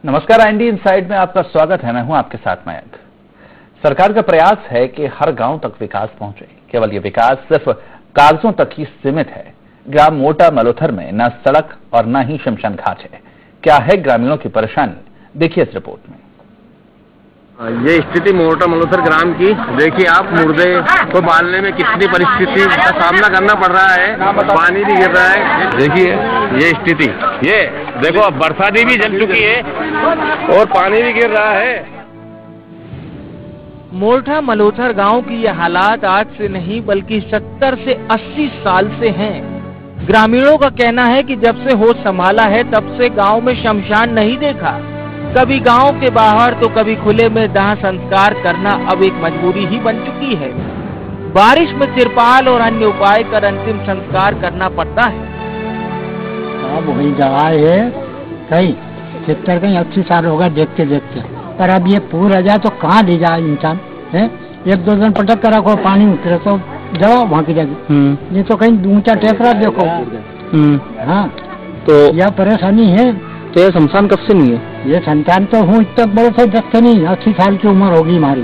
नमस्कार, IND inside में आपका स्वागत है। मैं हूं आपके साथ मयंक। सरकार का प्रयास है कि हर गांव तक विकास पहुंचे। केवल ये विकास सिर्फ कागजों तक ही सीमित है। ग्राम मोटा मलोथर में न सड़क और न ही शमशान घाट है। क्या है ग्रामीणों की परेशानी, देखिए इस रिपोर्ट में। ये स्थिति मोटा मलोथर ग्राम की देखिए आप, मुर्दे को बांधने में कितनी परिस्थिति का सामना करना पड़ रहा है। पानी भी गिर रहा है, देखिए ये स्थिति। ये देखो अब बरसाती भी जम चुकी है और पानी भी गिर रहा है। मोटा मलोथर गांव की ये हालात आज से नहीं बल्कि 70 से 80 साल से हैं। ग्रामीणों का कहना है कि जब से होश संभाला है तब से गांव में शमशान नहीं देखा। कभी गांव के बाहर तो कभी खुले में दाह संस्कार करना अब एक मजबूरी ही बन चुकी है। बारिश में तिरपाल और अन्य उपाय कर अंतिम संस्कार करना पड़ता है। अब वही जगह है कहीं 70-80 साल होगा देखते देखते, पर अब ये पूरा जाए तो कहाँ ले जाए इंसान है। 1-2 दिन पटक कर रखो, पानी उतरे तो जाओ वहाँ की जगह। ये तो कहीं ऊंचा टेकरा देखो। हाँ, तो यह परेशानी है। तो ये शमशान कब से नहीं है? ये संतान तो हूँ इतना बड़े से जब से नहीं, 80 साल की उम्र होगी हमारी।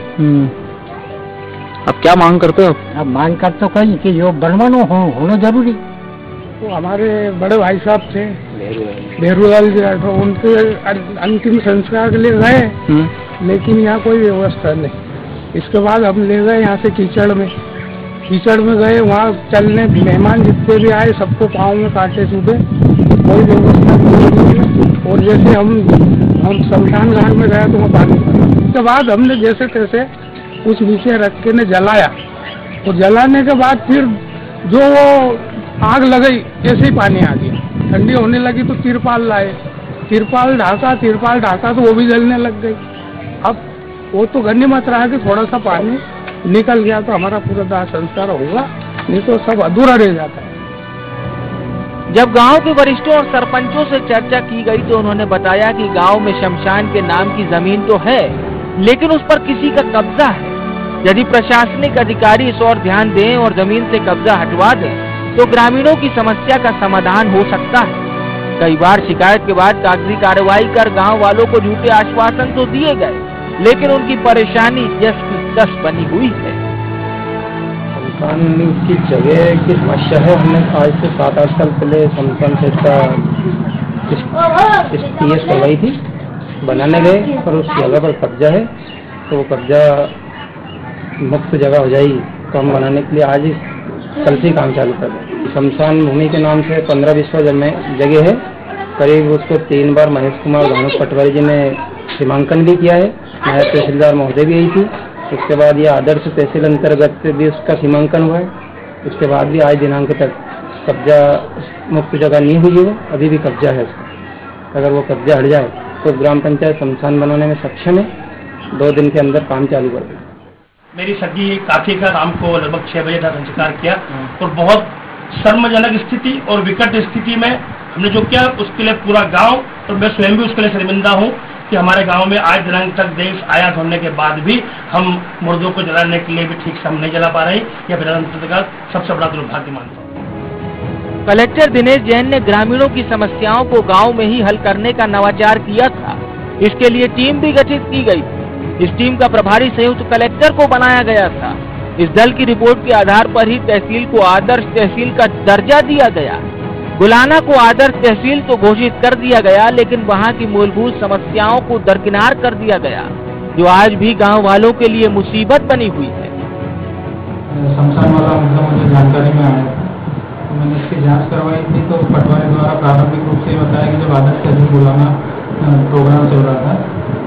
अब क्या मांग करते हो? अब मांग कर तो कहीं कि यो बनवानो होना जरूरी। तो हमारे बड़े भाई साहब थे बेरुलाल जी, तो उनके अंतिम संस्कार के लिए गए, लेकिन यहाँ कोई व्यवस्था नहीं। इसके बाद हम ले गए यहाँ से कीचड़ में गए, वहाँ चलने मेहमान जितने भी आए सबको पाँव में काटे चुके, कोई व्यवस्था नहीं है। और जैसे हम शमशान घाट में गए तो वहाँ पानी पड़ा। उसके बाद हमने जैसे तैसे उस नीचे रख के ने जलाया, और जलाने के बाद फिर जो वो आग लगी ऐसे ही पानी आ गया। ठंडी होने लगी तो तिरपाल लाए, तिरपाल ढाका तो वो भी जलने लग गई। अब वो तो गनीमत रहा कि थोड़ा सा पानी निकल गया तो हमारा पूरा दाह संस्कार होगा, नहीं तो सब अधूरा रह जाता है। जब गांव के वरिष्ठों और सरपंचों से चर्चा की गई तो उन्होंने बताया कि गांव में शमशान के नाम की जमीन तो है, लेकिन उस पर किसी का कब्जा है। यदि प्रशासनिक अधिकारी इस ओर ध्यान दें और जमीन से कब्जा हटवा दें तो ग्रामीणों की समस्या का समाधान हो सकता है। कई बार शिकायत के बाद कागजी कार्रवाई कर गांव वालों को झूठे आश्वासन तो दिए गए, लेकिन उनकी परेशानी जस की तस बनी हुई है। शमशान की जगह की समस्या है। हमने आज से 7-8 साल पहले शमशान क्षेत्र PS करवाई थी, बनाने गए पर उस जगह पर कब्जा है, तो वो कब्जा मुक्त जगह हो जाएगी तो हम बनाने के लिए आज कल से काम चालू कर रहे। शमशान भूमि के नाम से 15-20 जगह है। करीब उसको 3 बार महेश कुमार भानु पटवारी जी ने सीमांकन भी किया है। नायब तहसीलदार महोदय भी आई थी। उसके बाद ये आदर्श तहसील अंतर्गत भी उसका सीमांकन हुआ है। उसके बाद भी आज दिनांक तक कब्जा मुक्त जगह नहीं हुई है, अभी भी कब्जा है उसका। अगर वो कब्जा हट जाए तो ग्राम पंचायत शमशान बनाने में सक्षम है। 2 दिन के अंदर काम चालू कर देगी। मेरी सगी काकी का शाम को लगभग 6 बजे तक संस्कार किया, और बहुत शर्मजनक स्थिति और विकट स्थिति में हमने जो किया उसके लिए पूरा गांव और मैं स्वयं भी उसके लिए शर्मिंदा हूं कि हमारे गांव में आज दिनांक तक देश आयात होने के बाद भी हम मुर्दों को जलाने के लिए भी ठीक से हम नहीं जला पा रहे। यह प्रधानमंत्री का सबसे बड़ा दुर्भाग्य मानता हूँ। कलेक्टर दिनेश जैन ने ग्रामीणों की समस्याओं को गांव में ही हल करने का नवाचार किया था। इसके लिए टीम भी गठित की गई। इस टीम का प्रभारी संयुक्त कलेक्टर को बनाया गया था। इस दल की रिपोर्ट के आधार पर ही तहसील को आदर्श तहसील का दर्जा दिया गया। गुलाना को आदर्श तहसील तो घोषित कर दिया गया, लेकिन वहां की मूलभूत समस्याओं को दरकिनार कर दिया गया, जो आज भी गांव वालों के लिए मुसीबत बनी हुई है। शमशान वाला मुझे जानकारी में आया तो मैंने इसकी जांच करवाई थी, तो पटवारी द्वारा प्रारंभिक रूप से बताया कि जब आदर्श तहसील गुलाना प्रोग्राम चल रहा था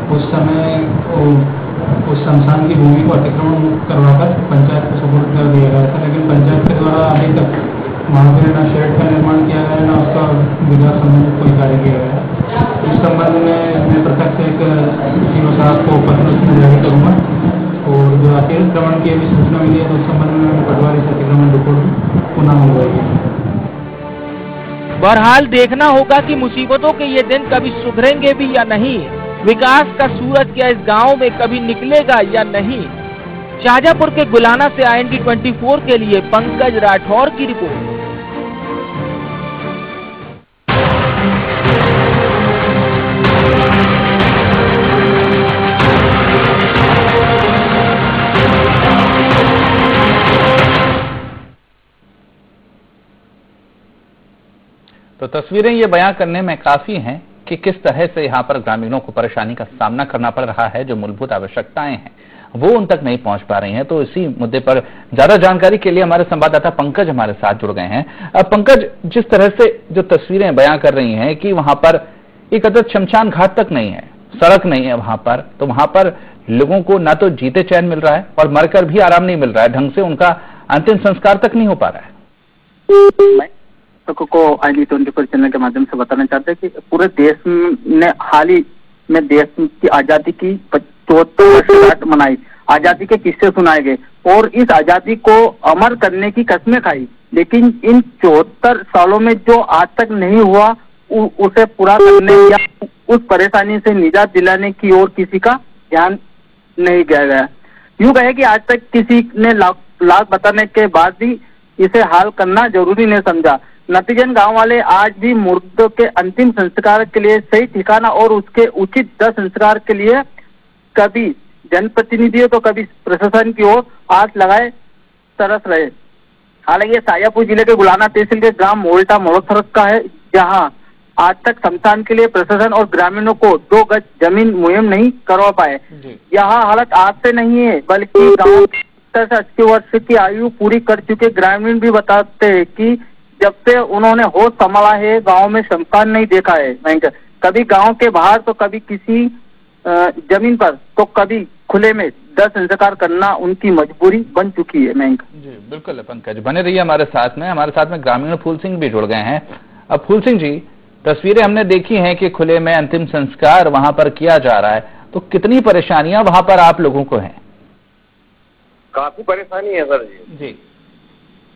उस समय उस शमशान की भूमि को अतिक्रमण मुक्त करवाकर पंचायत को सुपुर्द कर दिया गया था, लेकिन पंचायत के द्वारा अभी तक वहाँ पर न शेड का निर्माण किया गया, न उसका विकास संबंधित कोई कार्य किया गया। इस संबंध में मैं प्रत्यक्ष एक सीओ साहब को पत्र उसमें जारी करूँगा, और जो अतिक्रमण की भी सूचना मिली है तो उस संबंध में पटवारी से अतिक्रमण रिपोर्ट पुनः मंगवाएगी। बहरहाल देखना होगा कि मुसीबतों के ये दिन कभी सुधरेंगे भी या नहीं। विकास का सूरज क्या इस गांव में कभी निकलेगा या नहीं। शाहजहांपुर के गुलाना से IND 24 के लिए पंकज राठौर की रिपोर्ट। तस्वीरें ये बयां करने में काफी हैं कि किस तरह से यहाँ पर ग्रामीणों को परेशानी का सामना करना पड़ रहा है। जो मूलभूत आवश्यकताएं हैं वो उन तक नहीं पहुंच पा रही हैं। तो इसी मुद्दे पर ज्यादा जानकारी के लिए हमारे संवाददाता पंकज हमारे साथ जुड़ गए हैं। पंकज, जिस तरह से जो तस्वीरें बयां कर रही हैं कि वहां पर एक अदद शमशान घाट तक नहीं है, सड़क नहीं है वहां पर, तो वहां पर लोगों को ना तो जीते चैन मिल रहा है और मरकर भी आराम नहीं मिल रहा है, ढंग से उनका अंतिम संस्कार तक नहीं हो पा रहा है। को ID24 चैनल के माध्यम से बताना चाहते हैं कि पूरे देश ने हाल ही में देश की आजादी की 74 वर्षगांठ मनाई, आजादी के किस्से सुनाए गए और इस आजादी को अमर करने की कस्में खाई, लेकिन इन 74 सालों में जो आज तक नहीं हुआ उसे पूरा करने या उस परेशानी से निजात दिलाने की ओर किसी का ध्यान नहीं दिया गया। यूं कहे कि आज तक किसी ने लाख बताने के बाद भी इसे हाल करना जरूरी नहीं समझा। नतीजन गांव वाले आज भी मुर्दों के अंतिम संस्कार के लिए सही ठिकाना और उसके उचित दाह संस्कार के लिए कभी जनप्रतिनिधियों तो कभी प्रशासन की ओर हाथ लगाए तरस रहे। हालांकि ये शाजापुर जिले के गुलाना तहसील के ग्राम मोल्टा मलोथर का है, जहां आज तक शमशान के लिए प्रशासन और ग्रामीणों को 2 गज जमीन मुहैया नहीं करवा पाए। यहाँ हालत आज से नहीं है, बल्कि गाँव 80 वर्ष की आयु पूरी कर चुके ग्रामीण भी बताते हैं कि जब से उन्होंने होश संभाला है गांव में शमशान नहीं देखा है। कभी गांव के बाहर तो कभी किसी जमीन पर तो कभी खुले में दाह संस्कार करना उनकी मजबूरी बन चुकी है। जी बिल्कुल पंकज, बने रहिए हमारे साथ में ग्रामीण फूल सिंह भी जुड़ गए हैं। अब फूल सिंह जी, तस्वीरें हमने देखी हैं कि खुले में अंतिम संस्कार वहां पर किया जा रहा है, तो कितनी परेशानियां वहां पर आप लोगों को हैं? काफी परेशानी है सर जी।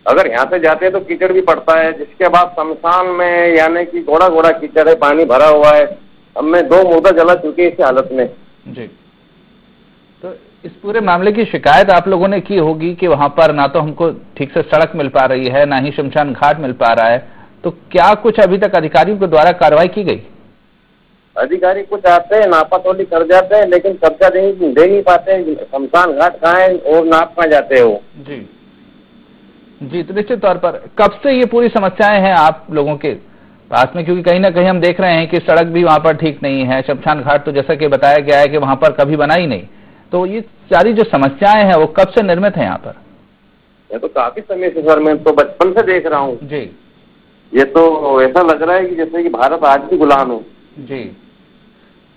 अगर यहाँ से जाते हैं तो कीचड़ भी पड़ता है, जिसके बाद शमशान में यानी कि घोड़ा घोड़ा कीचड़ है, पानी भरा हुआ है। अब मैं 2 मुर्दा जला चुके इस हालत में। जी, तो इस पूरे मामले की शिकायत आप लोगों ने की होगी कि वहां पर ना तो हमको ठीक से सड़क मिल पा रही है, ना ही शमशान घाट मिल पा रहा है, तो क्या कुछ अभी तक अधिकारियों के द्वारा कार्रवाई की गई? अधिकारी कुछ आते हैं, नापातोली कर जाते हैं, लेकिन कब्जा दे नहीं पाते। शमशान घाट कहाँ है और नाप कहाँ जाते हो? जी जी, तो निश्चित तौर पर कब से ये पूरी समस्याएं हैं आप लोगों के पास में? क्योंकि कहीं ना कहीं हम देख रहे हैं कि सड़क भी वहां पर ठीक नहीं है, शमशान घाट तो जैसा कि बताया गया है कि वहां पर कभी बना ही नहीं। तो ये सारी जो समस्याएं हैं वो कब से निर्मित है यहाँ पर? ये तो काफी समय से सर, मैं तो बचपन से देख रहा हूँ। जी, ये तो ऐसा लग रहा है कि जैसे कि भारत आज भी गुलाम है। जी,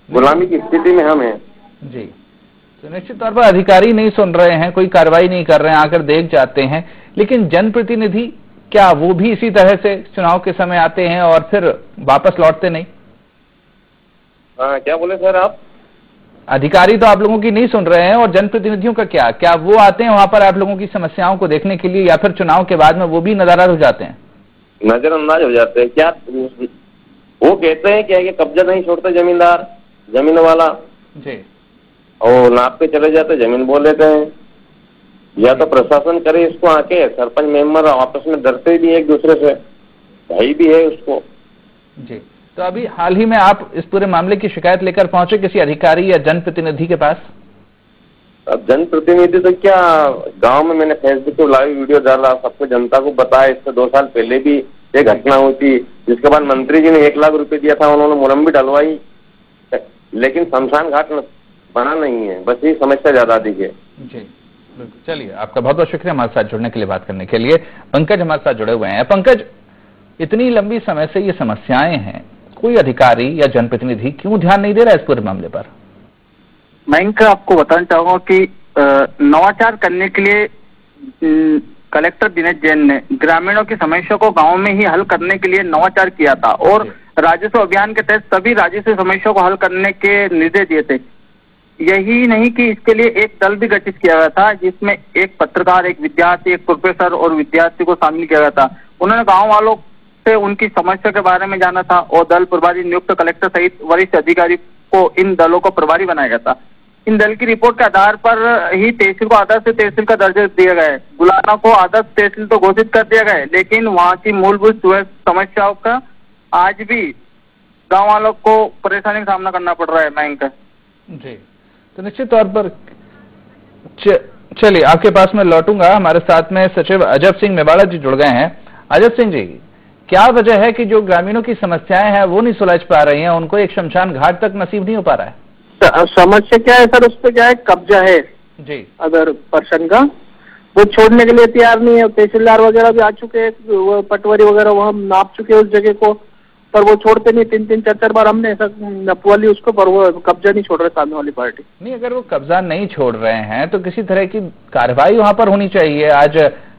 गुलामी की स्थिति में हम हैं। जी, तो निश्चित तौर पर अधिकारी नहीं सुन रहे हैं, कोई कार्रवाई नहीं कर रहे हैं, आकर देख जाते हैं, लेकिन जनप्रतिनिधि क्या वो भी इसी तरह से चुनाव के समय आते हैं और फिर वापस लौटते नहीं? हाँ, क्या बोले सर आप? अधिकारी तो आप लोगों की नहीं सुन रहे हैं, और जनप्रतिनिधियों का क्या वो आते हैं वहां पर आप लोगों की समस्याओं को देखने के लिए, या फिर चुनाव के बाद में वो भी नजरअंदाज हो जाते हैं? नजरअंदाज हो जाते हैं क्या? वो कहते हैं क्या कि कब्जा नहीं छोड़ते जमींदार, जमीन वाला जी, और नाप पे चले जाते, जमीन बोल लेते हैं। या तो प्रशासन करे इसको, आके सरपंच मेंबर आपस में डरते भी एक दूसरे से, भाई भी है उसको। जी, तो अभी हाल ही में आप इस पूरे मामले की शिकायत लेकर पहुंचे किसी अधिकारी या जनप्रतिनिधि के पास? अब जनप्रतिनिधि तो क्या, गांव में मैंने फेसबुक पे लाइव वीडियो डाला, सबको जनता को बताया। इससे 2 साल पहले भी एक घटना हुई थी, जिसके बाद मंत्री जी ने 1 लाख रुपए दिया था, उन्होंने मुरम भी डलवाई, लेकिन शमशान घाट बना नहीं है। बस ये समस्या ज्यादा दिखी है। जी बिल्कुल, चलिए आपका बहुत बहुत शुक्रिया हमारे साथ जुड़ने के लिए, बात करने के लिए। पंकज हमारे साथ जुड़े हुए हैं। पंकज, इतनी लंबी समय से ये समस्याएं हैं, कोई अधिकारी या जनप्रतिनिधि क्यों ध्यान नहीं दे रहा है इस पूरे मामले पर? मैं आपको बताना चाहूंगा कि नवाचार करने के लिए कलेक्टर दिनेश जैन ने ग्रामीणों की समस्या को गांव में ही हल करने के लिए नवाचार किया था, और राजस्व अभियान के तहत सभी राजस्व समस्या को हल करने के निर्देश दिए थे। यही नहीं कि इसके लिए एक दल भी गठित किया गया था, जिसमें एक पत्रकार, एक विद्यार्थी, एक प्रोफेसर और विद्यार्थी को शामिल किया गया था। उन्होंने गाँव वालों से उनकी समस्या के बारे में जाना था, और दल प्रभारी नियुक्त कलेक्टर सहित वरिष्ठ अधिकारी को इन दलों को प्रभारी बनाया गया था। इन दल की रिपोर्ट के आधार पर ही तहसील को आदर्श तहसील का दर्जा दिया गया है। गुलाना को आदर्श तहसील तो घोषित कर दिया गया है, लेकिन वहाँ की मूलभूत समस्याओं का आज भी गाँव वालों को परेशानी का सामना करना पड़ रहा है। बैंक जी, तो निश्चित तौर पर चलिए आपके पास में लौटूंगा। हमारे साथ में सचिव अजब सिंह मेवाड़ा जी जुड़ गए हैं। अजब सिंह जी, क्या वजह है कि जो ग्रामीणों की समस्याएं हैं वो नहीं सुलझ पा रही हैं, उनको एक शमशान घाट तक नसीब नहीं हो पा रहा है? समस्या क्या है सर, उस पर क्या है, कब्जा है जी। अगर पर्सन का, वो छोड़ने के लिए तैयार नहीं है। तहसीलदार वगैरह भी आ चुके हैं, वो पटवारी वगैरह वहाँ नाप चुके हैं उस जगह को, पर वो छोड़ते नहीं। 3-3, 4-4 बार हमने ऐसा नपवा ली उसको, पर वो कब्जा नहीं छोड़ रहे सामने वाली पार्टी। नहीं, अगर वो कब्जा नहीं छोड़ रहे हैं तो किसी तरह की कार्रवाई वहां पर होनी चाहिए। आज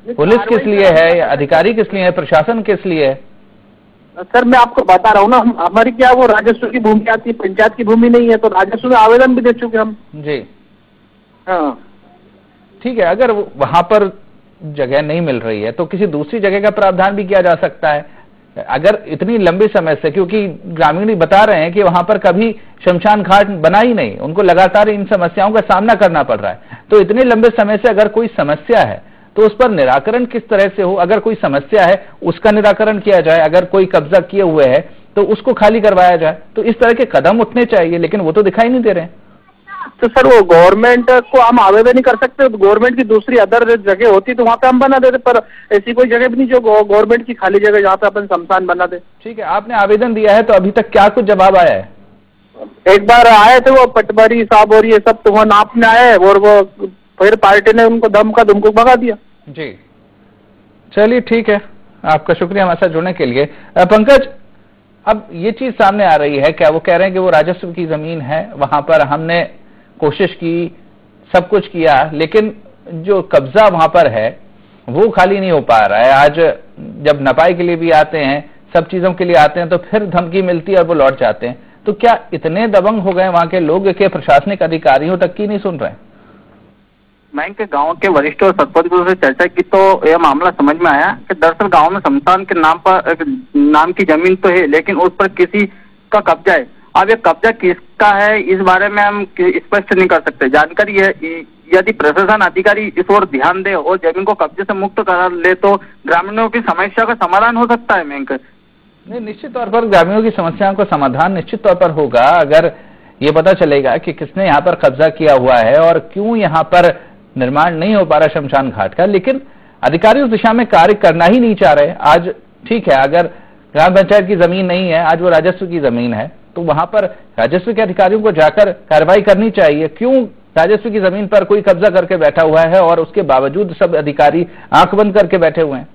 पुलिस किस लिए है, अधिकारी किस लिए है, प्रशासन किस लिए है? सर मैं आपको बता रहा हूँ ना, हमारी क्या वो राजस्व की भूमि आती है, पंचायत की भूमि नहीं है, तो राजस्व में आवेदन भी दे चुके हम। जी हाँ ठीक है, अगर वहां पर जगह नहीं मिल रही है तो किसी दूसरी जगह का प्रावधान भी किया जा सकता है। अगर इतनी लंबी समय से, क्योंकि ग्रामीण बता रहे हैं कि वहां पर कभी शमशान घाट बना ही नहीं, उनको लगातार इन समस्याओं का सामना करना पड़ रहा है, तो इतने लंबे समय से अगर कोई समस्या है तो उस पर निराकरण किस तरह से हो? अगर कोई समस्या है उसका निराकरण किया जाए, अगर कोई कब्जा किए हुए है तो उसको खाली करवाया जाए, तो इस तरह के कदम उठने चाहिए, लेकिन वो तो दिखाई नहीं दे रहे हैं। तो सर वो गवर्नमेंट को हम आवेदन नहीं कर सकते, गवर्नमेंट की दूसरी अदर जगह होती तो वहाँ पे हम बना देते, पर ऐसी कोई जगह भी नहीं जो गवर्नमेंट की खाली जगह जहाँ पे अपन शमशान बना दे। ठीक है, आपने आवेदन दिया है तो अभी तक क्या कुछ जवाब आया है? एक बार आए थे वो पटवारी साहब और ये सब, तो वहाँ नापने आए और वो फिर पार्टी ने उनको दम का दुमको भगा दिया। जी चलिए ठीक है, आपका शुक्रिया हमारे साथ जुड़ने के लिए। पंकज, अब ये चीज सामने आ रही है, क्या वो कह रहे हैं कि वो राजस्व की जमीन है, वहां पर हमने कोशिश की, सब कुछ किया, लेकिन जो कब्जा वहां पर है वो खाली नहीं हो पा रहा है। आज जब नपाई के लिए भी आते हैं, सब चीजों के लिए आते हैं, तो फिर धमकी मिलती है और वो लौट जाते हैं। तो क्या इतने दबंग हो गए वहां के लोग के प्रशासनिक अधिकारियों तक की नहीं सुन रहे? मैं के गांव के वरिष्ठ और सरपंचों से चर्चा की तो यह मामला समझ में आया कि दरअसल गांव में शमशान के नाम की जमीन तो है, लेकिन उस पर किसी का कब्जा है। अब ये कब्जा किसका है इस बारे में हम स्पष्ट नहीं कर सकते। जानकारी है, यदि प्रशासन अधिकारी इस ओर ध्यान दे और जमीन को कब्जे से मुक्त करा ले तो ग्रामीणों की समस्या का समाधान हो सकता है। मैं नहीं, निश्चित तौर पर ग्रामीणों की समस्याओं का समाधान निश्चित तौर पर होगा, अगर ये पता चलेगा कि किसने यहाँ पर कब्जा किया हुआ है और क्यों यहाँ पर निर्माण नहीं हो पा रहा शमशान घाट का। लेकिन अधिकारी उस दिशा में कार्य करना ही नहीं चाह रहे। आज ठीक है, अगर ग्राम पंचायत की जमीन नहीं है, आज वो राजस्व की जमीन है, तो वहां पर राजस्व के अधिकारियों को जाकर कार्रवाई करनी चाहिए। क्यों राजस्व की जमीन पर कोई कब्जा करके बैठा हुआ है और उसके बावजूद सब अधिकारी आंख बंद करके बैठे हुए हैं?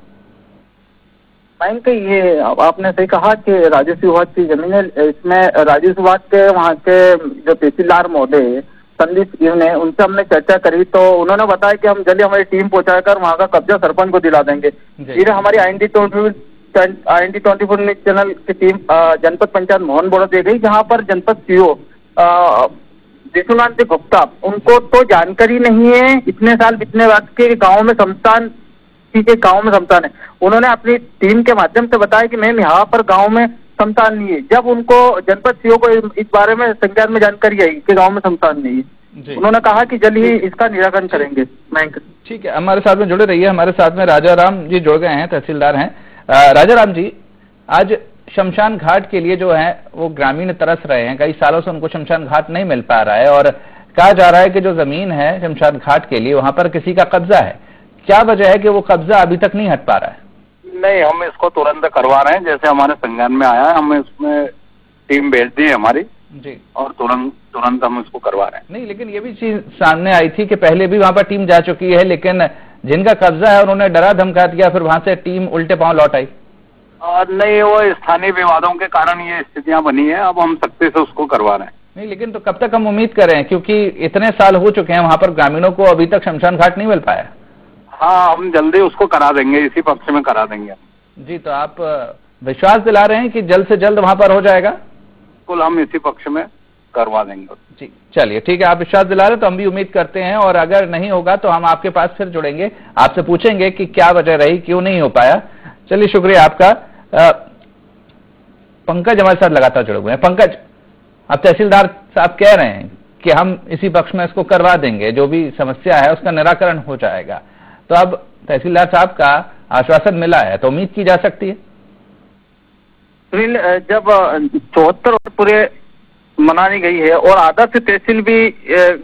ये आपने सही कहा कि राजस्व विभाग की जमीन है, इसमें राजस्व विभाग के वहाँ के जो तहसीलदार महोदय संदीप ने, उनसे हमने चर्चा करी तो उन्होंने बताया कि हम जल्दी हमारी टीम पहुंचाकर वहाँ का कब्जा सरपंच को दिला देंगे। फिर हमारी IND24 न्यूज चैनल की टीम जनपद पंचायत मोहन बोड़ा दे गई, जहाँ पर जनपद सीओ विश्वनाथ गुप्ता, उनको तो जानकारी नहीं है इतने साल बीतने बाद के गाँव में शमशान है। उन्होंने अपनी टीम के माध्यम से बताया कि मैम यहाँ पर गाँव में शमशान नहीं है। जब उनको जनपद सीओ को इस बारे में संज्ञान में जानकारी आई कि गांव में शमशान नहीं है, उन्होंने कहा कि जल्द ही इसका निराकरण करेंगे। ठीक है, हमारे साथ में जुड़े रहिए। हमारे साथ में राजा राम जी जुड़ गए हैं, तहसीलदार हैं। राजा राम जी, आज शमशान घाट के लिए जो है वो ग्रामीण तरस रहे हैं, कई सालों से उनको शमशान घाट नहीं मिल पा रहा है और कहा जा रहा है कि जो जमीन है शमशान घाट के लिए वहां पर किसी का कब्जा है। क्या वजह है कि वो कब्जा अभी तक नहीं हट पा रहा है? नहीं, हम इसको तुरंत करवा रहे हैं, जैसे हमारे संज्ञान में आया है हम इसमें टीम भेज दी है हमारी जी, और तुरंत हम इसको करवा रहे हैं। नहीं, लेकिन ये भी चीज सामने आई थी कि पहले भी वहां पर टीम जा चुकी है, लेकिन जिनका कब्जा है उन्होंने डरा धमका दिया, फिर वहां से टीम उल्टे पांव लौट आई। नहीं, वो स्थानीय विवादों के कारण ये स्थितियां बनी है, अब हम सख्ती से उसको करवा रहे हैं। नहीं, लेकिन तो कब तक हम उम्मीद करें, क्योंकि इतने साल हो चुके हैं वहां पर ग्रामीणों को अभी तक शमशान घाट नहीं मिल पाया। हाँ, हम जल्दी उसको करा देंगे, इसी पक्ष में करा देंगे। जी, तो आप विश्वास दिला रहे हैं कि जल्द से जल्द वहां पर हो जाएगा? बिल्कुल, हम इसी पक्ष में करवा देंगे। जी चलिए ठीक है, आप विश्वास दिला रहे तो हम भी उम्मीद करते हैं, और अगर नहीं होगा तो हम आपके पास फिर जुड़ेंगे, आपसे पूछेंगे कि क्या वजह रही, क्यों नहीं हो पाया। चलिए, शुक्रिया आपका। पंकज हमारे साथ लगातार जुड़े हुए हैं। पंकज, अब तहसीलदार साहब कह रहे हैं कि हम इसी पक्ष में इसको करवा देंगे, जो भी समस्या है उसका निराकरण हो जाएगा, तो अब तहसीलदार साहब का आश्वासन मिला है तो उम्मीद की जा सकती है? जब 74 पूरे मनानी गई है और आदर्श तहसील भी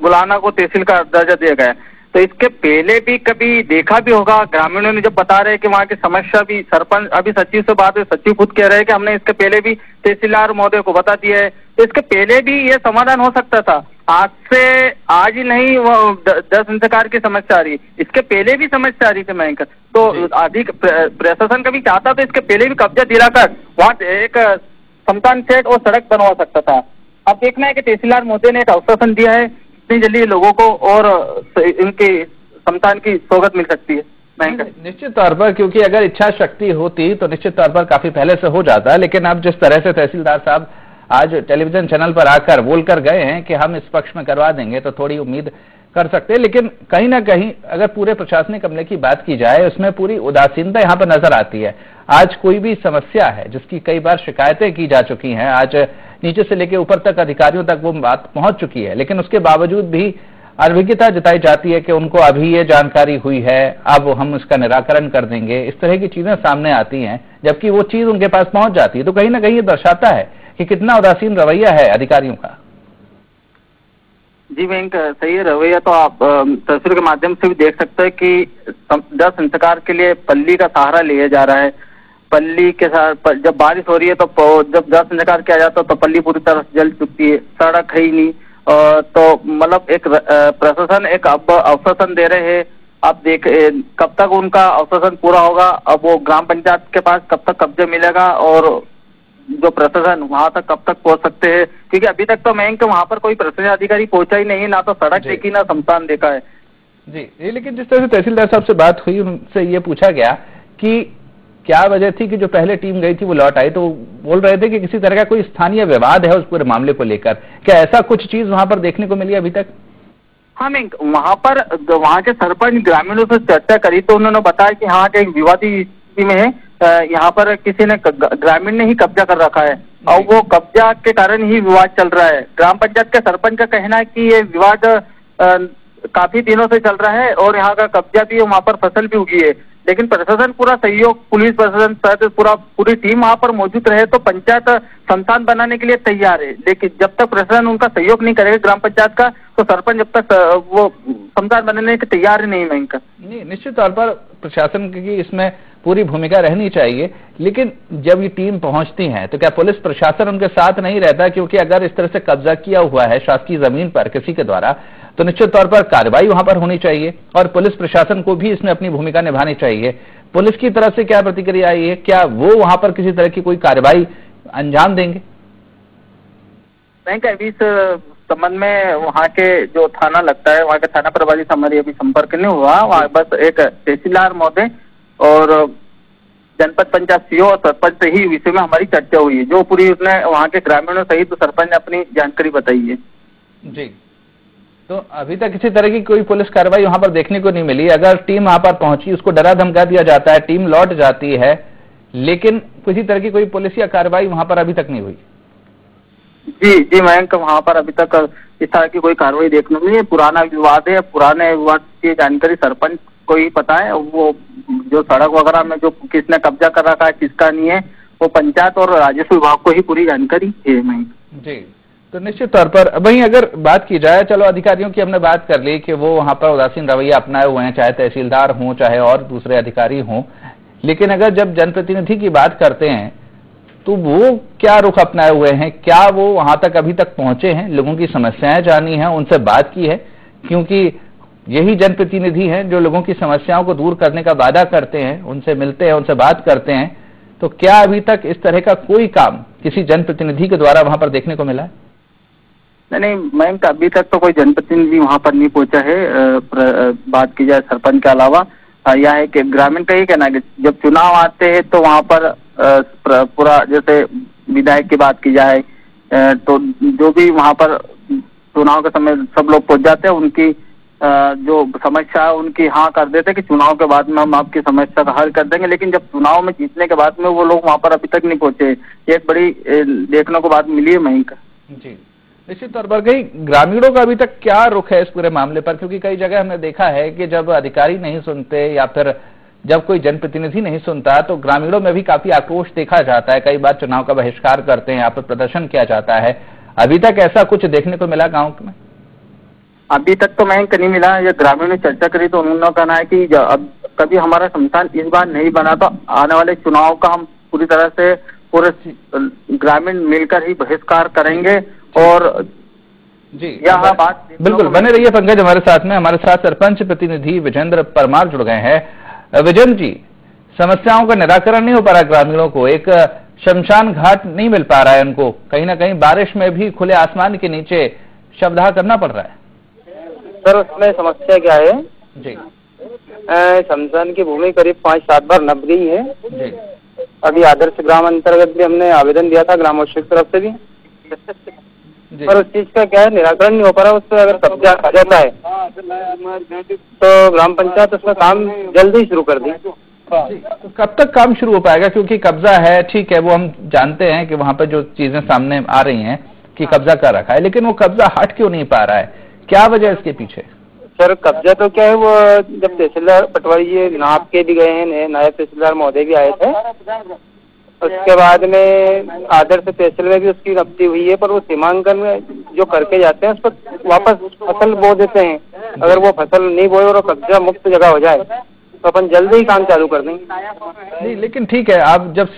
गुलाना को तहसील का दर्जा दिया गया है, तो इसके पहले भी कभी देखा भी होगा? ग्रामीणों ने जब बता रहे हैं कि वहाँ की समस्या भी, सरपंच अभी सचिव से बात हुई, सचिव खुद कह रहे हैं कि हमने इसके पहले भी तहसीलदार महोदय को बता दिया है, तो इसके पहले भी ये समाधान हो सकता था। आज से आज ही नहीं वो 10 इंतजार की समस्या आ रही, इसके पहले भी समस्या आ रही थी मयंक। तो अधिक प्रशासन कभी चाहता तो इसके पहले भी कब्जा दिलाकर वहाँ एक शमशान सेट और सड़क बनवा सकता था। अब देखना है कि तहसीलदार महोदय ने एक आश्वासन दिया है, इतनी जल्दी लोगों को और इनके शमशान की सौगात मिल सकती है। निश्चित तौर पर, क्योंकि अगर इच्छा शक्ति होती तो निश्चित तौर पर काफी पहले से हो जाता है, लेकिन अब जिस तरह से तहसीलदार साहब आज टेलीविजन चैनल पर आकर बोलकर गए हैं कि हम इस पक्ष में करवा देंगे, तो थोड़ी उम्मीद कर सकते हैं। लेकिन कहीं ना कहीं अगर पूरे प्रशासनिक अमले की बात की जाए, उसमें पूरी उदासीनता यहाँ पर नजर आती है। आज कोई भी समस्या है जिसकी कई बार शिकायतें की जा चुकी हैं, आज नीचे से लेकर ऊपर तक अधिकारियों तक वो बात पहुंच चुकी है, लेकिन उसके बावजूद भी अनभिज्ञता जताई जाती है कि उनको अभी ये जानकारी हुई है, अब हम इसका निराकरण कर देंगे। इस तरह की चीजें सामने आती हैं, जबकि वो चीज उनके पास पहुंच जाती है। तो कहीं ना कहीं ये दर्शाता है कि कितना उदासीन रवैया है अधिकारियों का। जी बैंक, सही है रवैया। तो आप तस्वीर के माध्यम से भी देख सकते हैं कि 10 संस्कार के लिए पल्ली का सहारा लिया जा रहा है। पल्ली के साथ जब बारिश हो रही है तो जब 10 संस्कार किया जाता है तो पल्ली पूरी तरह जल चुकी है, सड़क है ही नहीं। तो मतलब एक प्रशासन एक अब आश्वासन दे रहे हैं, अब देख कब तक उनका आश्वासन पूरा होगा। अब वो ग्राम पंचायत के पास कब तक कब्जा मिलेगा और जो प्रशासन वहां तक कब तक पहुंच सकते हैं, क्योंकि अभी तक तो मैं वहां पर कोई प्रशासनिक अधिकारी पहुंचा ही नहीं, ना तो सड़क देखी ना शमशान देखा है। जी, लेकिन जिस तरह से तहसीलदार साहब से बात हुई, उनसे ये पूछा गया कि क्या वजह थी कि जो पहले टीम गई थी वो लौट आई, तो बोल रहे थे कि किसी तरह का कोई स्थानीय विवाद है उस पूरे मामले को लेकर। क्या ऐसा कुछ चीज वहां पर देखने को मिली अभी तक? हाँ मैं वहाँ के सरपंच ग्रामीणों से चर्चा करी तो उन्होंने बताया कि हाँ एक विवादी स्थिति में है, यहाँ पर किसी ने ग्रामीण ने ही कब्जा कर रखा है और वो कब्जा के कारण ही विवाद चल रहा है। ग्राम पंचायत के सरपंच का कहना है कि ये विवाद काफी दिनों से चल रहा है और यहाँ का कब्जा भी है, वहाँ पर फसल भी उगी है, लेकिन प्रशासन पूरा सहयोग, पुलिस प्रशासन पूरी टीम वहाँ पर मौजूद रहे तो पंचायत शमशान बनाने के लिए तैयार है। लेकिन जब तक प्रशासन उनका सहयोग नहीं करेगा ग्राम पंचायत का, तो सरपंच जब तक वो शमशान बनाने के तैयार ही नहीं है इनका। नहीं, निश्चित तौर पर प्रशासन की इसमें पूरी भूमिका रहनी चाहिए, लेकिन जब ये टीम पहुंचती है तो क्या पुलिस प्रशासन उनके साथ नहीं रहता? क्योंकि अगर इस तरह से कब्जा किया हुआ है शासकीय जमीन पर किसी के द्वारा, तो निश्चित तौर पर कार्रवाई वहां पर होनी चाहिए और पुलिस प्रशासन को भी इसमें अपनी भूमिका निभानी चाहिए। पुलिस की तरफ से क्या प्रतिक्रिया आई है? क्या वो वहां पर किसी तरह की कोई कार्रवाई अंजाम देंगे? बैंक अभी इस संबंध में वहाँ के जो थाना लगता है, वहाँ के थाना प्रभारी से हमारी अभी संपर्क नहीं हुआ। वहाँ बस एक तहसीलदार महोदय और जनपद पंचायत सीओ और सरपंच से ही विषय में हमारी चर्चा हुई है, जो पूरी उसने वहाँ के ग्रामीणों सहित सरपंच ने अपनी जानकारी बताई है। जी, तो अभी तक किसी तरह की कोई पुलिस कार्रवाई वहां पर देखने को नहीं मिली। अगर टीम वहां पर पहुंची, उसको डरा धमका दिया जाता है, टीम लौट जाती है, लेकिन किसी तरह की कोई पुलिस या कार्रवाई वहां पर अभी तक नहीं हुई। जी मयंक, वहाँ पर अभी तक इस तरह की कोई कार्रवाई देखने को नहीं है। पुराना विवाद है, पुराने विवाद की जानकारी सरपंच को ही पता है। वो जो सड़क वगैरह में जो किसने कब्जा कर रखा है, किसका नहीं है, वो पंचायत और राजस्व विभाग को ही पूरी जानकारी है मयंक। जी, तो निश्चित तौर पर वहीं अगर बात की जाए, चलो अधिकारियों की हमने बात कर ली कि वो वहां पर उदासीन रवैया अपनाए हुए हैं, चाहे तहसीलदार हों चाहे और दूसरे अधिकारी हों, लेकिन अगर जब जनप्रतिनिधि की बात करते हैं तो वो क्या रुख अपनाए हुए हैं? क्या वो वहां तक अभी तक पहुंचे हैं, लोगों की समस्याएं जानी है, उनसे बात की है? क्योंकि यही जनप्रतिनिधि हैं जो लोगों की समस्याओं को दूर करने का वादा करते हैं, उनसे मिलते हैं, उनसे बात करते हैं। तो क्या अभी तक इस तरह का कोई काम किसी जनप्रतिनिधि के द्वारा वहां पर देखने को मिला है? नहीं मैम, अभी तक तो कोई जनप्रतिनिधि वहां पर नहीं पहुंचा है। बात की जाए सरपंच के अलावा, यह है कि ग्रामीण का ये कहना है कि जब चुनाव आते हैं तो वहां पर पूरा, जैसे विधायक की बात की जाए तो जो भी वहां पर चुनाव के समय सब लोग पहुंच जाते हैं, उनकी जो समस्या है उनकी हाँ कर देते कि चुनाव के बाद में हम आपकी समस्या का हल कर देंगे। लेकिन जब चुनाव में जीतने के बाद में वो लोग वहां पर अभी तक नहीं पहुंचे, ये एक बड़ी देखने को बात मिली है मयंक। जी, निश्चित तौर पर कई ग्रामीणों का अभी तक क्या रुख है इस पूरे मामले पर? क्योंकि कई जगह हमने देखा है कि जब अधिकारी नहीं सुनते या फिर जब कोई जनप्रतिनिधि नहीं सुनता तो ग्रामीणों में भी काफी आक्रोश देखा जाता है। कई बार चुनाव का बहिष्कार करते हैं, यहाँ पर प्रदर्शन किया जाता है। अभी तक ऐसा कुछ देखने को मिला गांव में? अभी तक तो मैं कहीं नहीं मिला। ये ग्रामीण ने चर्चा करी तो उन्होंने कहना है कि अब कभी हमारा शमशान इस बार नहीं बना तो आने वाले चुनाव का हम पूरी तरह से पूरे ग्रामीण मिलकर ही बहिष्कार करेंगे। और जी यह बात बिल्कुल बने रहिए पंकज हमारे साथ में। हमारे साथ सरपंच प्रतिनिधि विजेंद्र परमार जुड़ गए हैं। विजेंद्र जी, समस्याओं का निराकरण नहीं हो पा रहा, ग्रामीणों को एक शमशान घाट नहीं मिल पा रहा है, उनको कहीं ना कहीं बारिश में भी खुले आसमान के नीचे शवदाह करना पड़ रहा है। सर उसमें समस्या क्या है जी? शमशान की भूमि करीब 5-7 बार नप गई है जी। अभी आदर्श ग्राम अंतर्गत भी हमने आवेदन दिया था ग्रामोत्सव की तरफ से भी, पर उस चीज का क्या है निराकरण नहीं हो पा रहा। उस पर अगर कब्जा आ जाता है तो ग्राम पंचायत उसमें काम जल्दी शुरू कर दी। तो कब तक काम शुरू हो पाएगा? क्योंकि कब्जा है, ठीक है, वो हम जानते हैं कि वहां पर जो चीजें सामने आ रही हैं कि कब्जा कर रखा है, लेकिन वो कब्जा हट क्यों नहीं पा रहा है? क्या वजह इसके पीछे? सर कब्जा तो क्या है, वो जब तहसीलदार पटवारी जी नाप के भी गए हैं, नायब तहसीलदार महोदय भी आए थे, उसके बाद में आदर्श तहसील में भी उसकी रब्ती हुई है, पर वो सीमांकन में जो करके जाते हैं उस पर वापस फसल बो देते हैं। अगर वो फसल नहीं बोए और कब्जा मुक्त जगह हो जाए तो अपन जल्दी ही काम चालू कर देंगे। नहीं, लेकिन ठीक है, आप जब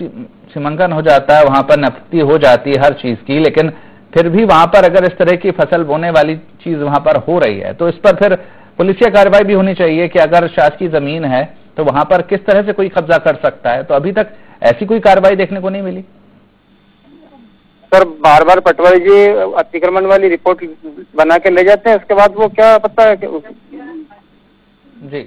सीमांकन हो जाता है, वहां पर नफ्ती हो जाती है हर चीज की, लेकिन फिर भी वहां पर अगर इस तरह की फसल बोने वाली चीज वहां पर हो रही है तो इस पर फिर पुलिसिया कार्रवाई भी होनी चाहिए कि अगर शासकीय जमीन है तो वहां पर किस तरह से कोई कब्जा कर सकता है। तो अभी तक ऐसी कोई कार्रवाई देखने को नहीं मिली। सर बार बार पटवारी जी अतिक्रमण वाली रिपोर्ट बना के ले जाते हैं, उसके बाद वो क्या पता है जी।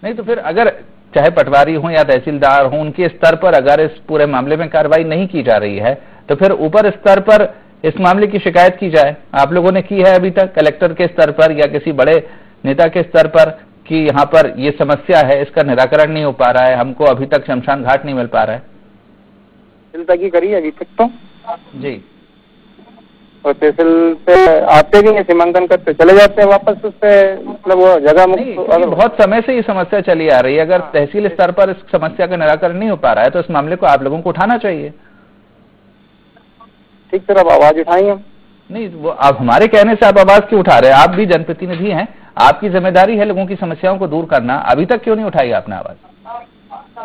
नहीं तो फिर अगर चाहे पटवारी हो या तहसीलदार हो, उनके स्तर पर अगर इस पूरे मामले में कार्रवाई नहीं की जा रही है तो फिर ऊपर स्तर पर इस मामले की शिकायत की जाए। आप लोगों ने की है अभी तक कलेक्टर के स्तर पर या किसी बड़े नेता के स्तर पर कि यहाँ पर ये समस्या है, इसका निराकरण नहीं हो पा रहा है, हमको अभी तक शमशान घाट नहीं मिल पा रहा है? चिंता की करी अभी तक तो जी। और तहसील से आते भी नहीं, सीमांकन करते चले जाते हैं वापस, उससे मतलब वो जगह मुक्त। बहुत समय से ये समस्या चली आ रही है, अगर तहसील स्तर पर इस समस्या का निराकरण नहीं हो पा रहा है तो इस मामले को आप लोगों को उठाना चाहिए। ठीक सर, अब आवाज उठाएंगे हम। नहीं, वो आप हमारे कहने से आप आवाज क्यों उठा रहे हैं? आप भी जनप्रतिनिधि हैं, आपकी जिम्मेदारी है लोगों की समस्याओं को दूर करना। अभी तक क्यों नहीं उठाई आपने आवाज?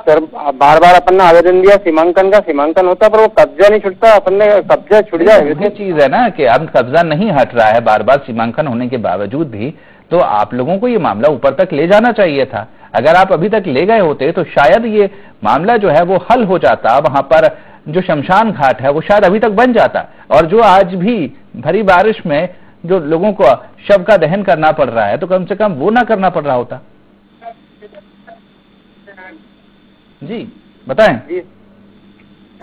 सर बार बार अपन ने आवेदन दिया सीमांकन का, सीमांकन होता पर वो कब्जा नहीं छुटता, अपन ने कब्जा छुट जाए। ये चीज है ना कि अब कब्जा नहीं हट रहा है बार बार सीमांकन होने के बावजूद भी, तो आप लोगों को ये मामला ऊपर तक ले जाना चाहिए था। अगर आप अभी तक ले गए होते तो शायद ये मामला जो है वो हल हो जाता, वहां पर जो शमशान घाट है वो शायद अभी तक बन जाता। और जो आज भी भरी बारिश में जो लोगों को शव का दहन करना पड़ रहा है तो कम से कम वो ना करना पड़ रहा होता। जी बताएं। जी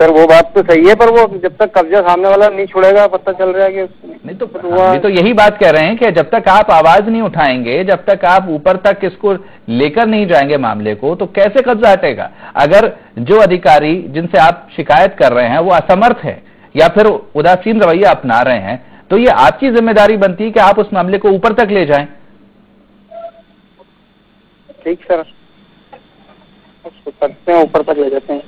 सर वो बात तो सही है, पर वो जब तक कब्जा सामने वाला नहीं छोड़ेगा पता चल रहा है कि नहीं तो हम तो यही बात कह रहे हैं कि जब तक आप आवाज नहीं उठाएंगे, जब तक आप ऊपर तक इसको लेकर नहीं जाएंगे मामले को, तो कैसे कब्जा हटेगा? अगर जो अधिकारी जिनसे आप शिकायत कर रहे हैं वो असमर्थ है या फिर उदासीन रवैया अपना रहे हैं तो ये आपकी जिम्मेदारी बनती है कि आप उस मामले को ऊपर तक ले जाएं। ठीक सर, उसको करते हैं, ऊपर तक ले जाते हैं।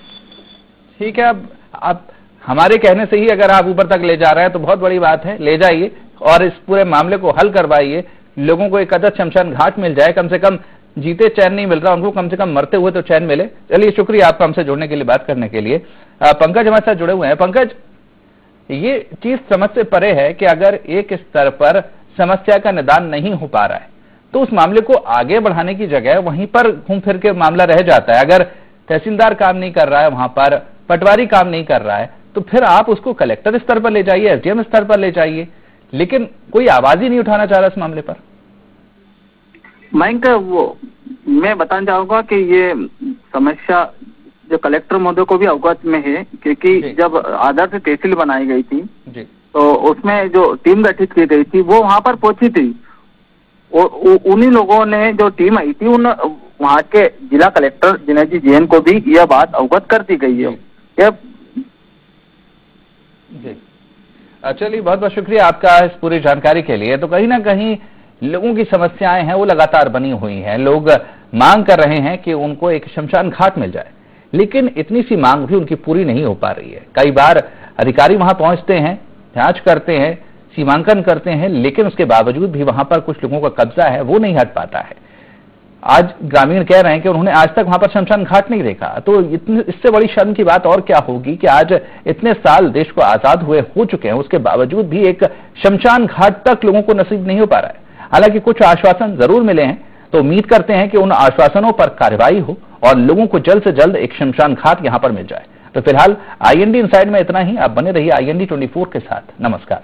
ठीक है, अब आप हमारे कहने से ही अगर आप ऊपर तक ले जा रहे हैं तो बहुत बड़ी बात है, ले जाइए और इस पूरे मामले को हल करवाइए। लोगों को एक आदर्श शमशान घाट मिल जाए, कम से कम जीते चैन नहीं मिल रहा उनको, कम से कम मरते हुए तो चैन मिले। चलिए, शुक्रिया आपका हमसे जुड़ने के लिए, बात करने के लिए। पंकज हमारे साथ जुड़े हुए हैं। पंकज, ये चीज समझ से परे है कि अगर एक स्तर पर समस्या का निदान नहीं हो पा रहा है तो उस मामले को आगे बढ़ाने की जगह वहीं पर घूम फिर के मामला रह जाता है। अगर तहसीलदार काम नहीं कर रहा है, वहां पर पटवारी काम नहीं कर रहा है, तो फिर आप उसको कलेक्टर स्तर पर ले जाइए, एसडीएम स्तर पर ले जाइए, लेकिन कोई आवाज ही नहीं उठाना चाह रहा इस मामले पर। मैं बताना चाहूंगा कि ये समस्या जो कलेक्टर महोदय को भी अवगत में है, क्योंकि जब आदर्श तहसील बनाई गई थी जी, तो उसमें जो टीम गठित की गई थी वो वहां पर पहुंची थी और उन्हीं लोगों ने जो टीम आई थी उन वहां के जिला कलेक्टर दिनेश जी जैन को भी यह बात अवगत कर दी गई है। जी, चलिए, बहुत बहुत शुक्रिया आपका इस पूरी जानकारी के लिए। तो कहीं ना कहीं लोगों की समस्याएं हैं वो लगातार बनी हुई हैं, लोग मांग कर रहे हैं कि उनको एक शमशान घाट मिल जाए, लेकिन इतनी सी मांग भी उनकी पूरी नहीं हो पा रही है। कई बार अधिकारी वहां पहुंचते हैं, जांच करते हैं, सीमांकन करते हैं, लेकिन उसके बावजूद भी वहां पर कुछ लोगों का कब्जा है, वो नहीं हट पाता है। आज ग्रामीण कह रहे हैं कि उन्होंने आज तक वहां पर शमशान घाट नहीं देखा। तो इससे बड़ी शर्म की बात और क्या होगी कि आज इतने साल देश को आजाद हुए हो चुके हैं, उसके बावजूद भी एक शमशान घाट तक लोगों को नसीब नहीं हो पा रहा है। हालांकि कुछ आश्वासन जरूर मिले हैं, तो उम्मीद करते हैं कि उन आश्वासनों पर कार्रवाई हो और लोगों को जल्द से जल्द एक शमशान घाट यहां पर मिल जाए। तो फिलहाल IND इनसाइड में इतना ही। आप बने रहिए IND 24 के साथ। नमस्कार।